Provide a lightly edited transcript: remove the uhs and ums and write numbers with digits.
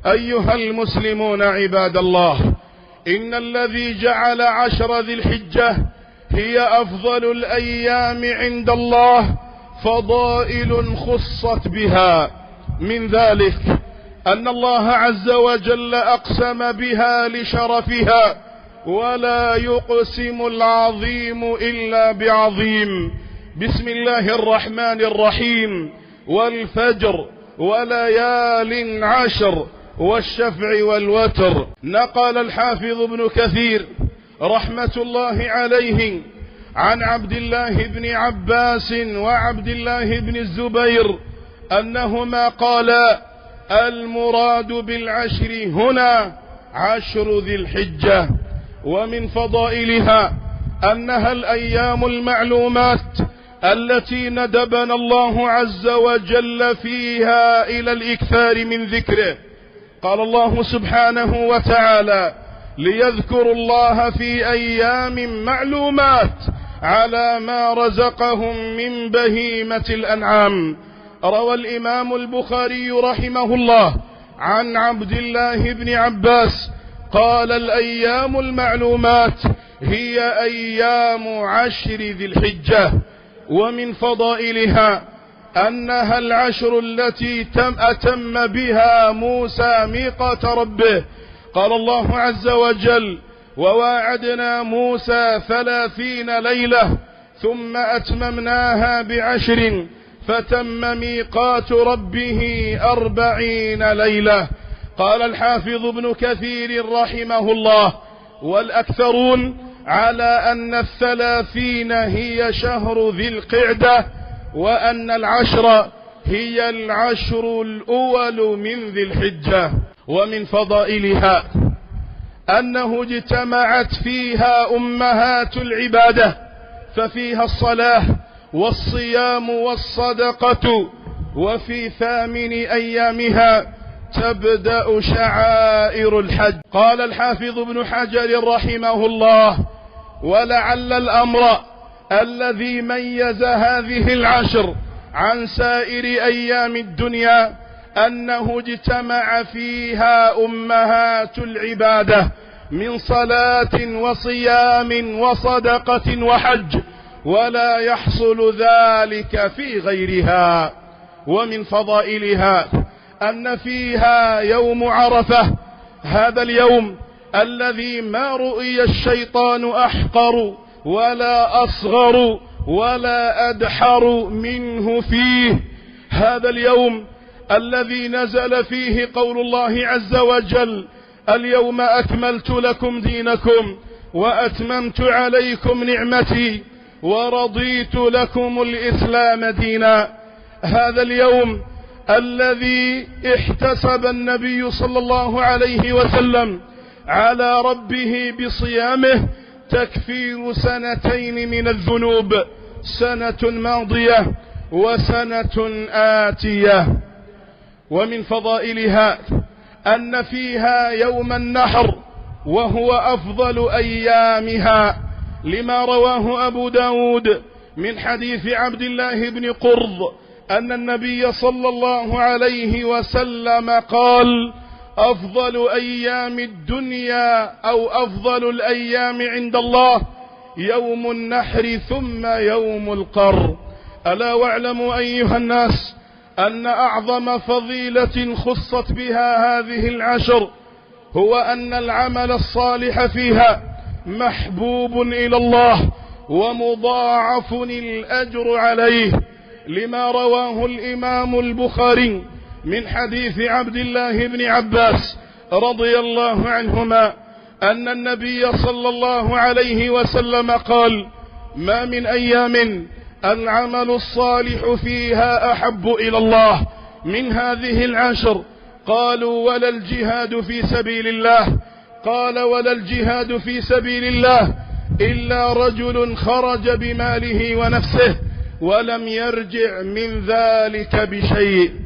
أيها المسلمون عباد الله، إن الذي جعل 10 ذي الحجة هي أفضل الأيام عند الله فضائل خصت بها. من ذلك أن الله عز وجل أقسم بها لشرفها، ولا يقسم العظيم إلا بعظيم. بسم الله الرحمن الرحيم: والفجر وليال عشر والشفع والوتر. نقل الحافظ ابن كثير رحمة الله عليه عن عبد الله بن عباس وعبد الله بن الزبير أنهما قالا: المراد بالعشر هنا 10 ذي الحجة. ومن فضائلها أنها الأيام المعلومات التي ندبنا الله عز وجل فيها إلى الإكثار من ذكره. قال الله سبحانه وتعالى: ليذكروا الله في أيام معلومات على ما رزقهم من بهيمة الأنعام. روى الإمام البخاري رحمه الله عن عبد الله بن عباس قال: الأيام المعلومات هي أيام 10 ذي الحجة. ومن فضائلها أنها 10 التي أتم بها موسى ميقات ربه. قال الله عز وجل: وواعدنا موسى 30 ليلة ثم أتممناها ب10 فتم ميقات ربه 40 ليلة. قال الحافظ ابن كثير رحمه الله: والأكثرون على أن 30 هي شهر ذي القعدة، وأن 10 هي 10 الأول من ذي الحجة. ومن فضائلها أنه اجتمعت فيها أمهات العبادة، ففيها الصلاة والصيام والصدقة. وفي 8 أيامها تبدأ شعائر الحج. قال الحافظ ابن حجر رحمه الله: ولعل الأمر الذي ميز هذه 10 عن سائر أيام الدنيا أنه اجتمع فيها أمهات العبادة من صلاة وصيام وصدقة وحج، ولا يحصل ذلك في غيرها. ومن فضائلها أن فيها يوم عرفة، هذا اليوم الذي ما رؤي الشيطان أحقر ولا أصغر ولا أدحر منه فيه. هذا اليوم الذي نزل فيه قول الله عز وجل: اليوم أكملت لكم دينكم وأتممت عليكم نعمتي ورضيت لكم الإسلام دينا. هذا اليوم الذي احتسب النبي صلى الله عليه وسلم على ربه بصيامه تكفير 2 من الذنوب، سنة ماضية وسنة آتية. ومن فضائلها أن فيها يوم النحر، وهو أفضل أيامها، لما رواه أبو داود من حديث عبد الله بن قرظ أن النبي صلى الله عليه وسلم قال: أفضل أيام الدنيا أو أفضل الأيام عند الله يوم النحر ثم يوم القر. ألا واعلموا أيها الناس أن أعظم فضيلة خصت بها هذه 10 هو أن العمل الصالح فيها محبوب إلى الله ومضاعف الأجر عليه، لما رواه الإمام البخاري من حديث عبد الله بن عباس رضي الله عنهما أن النبي صلى الله عليه وسلم قال: ما من أيام العمل الصالح فيها أحب إلى الله من هذه 10. قالوا: ولا الجهاد في سبيل الله؟ قال: ولا الجهاد في سبيل الله إلا رجل خرج بماله ونفسه ولم يرجع من ذلك بشيء.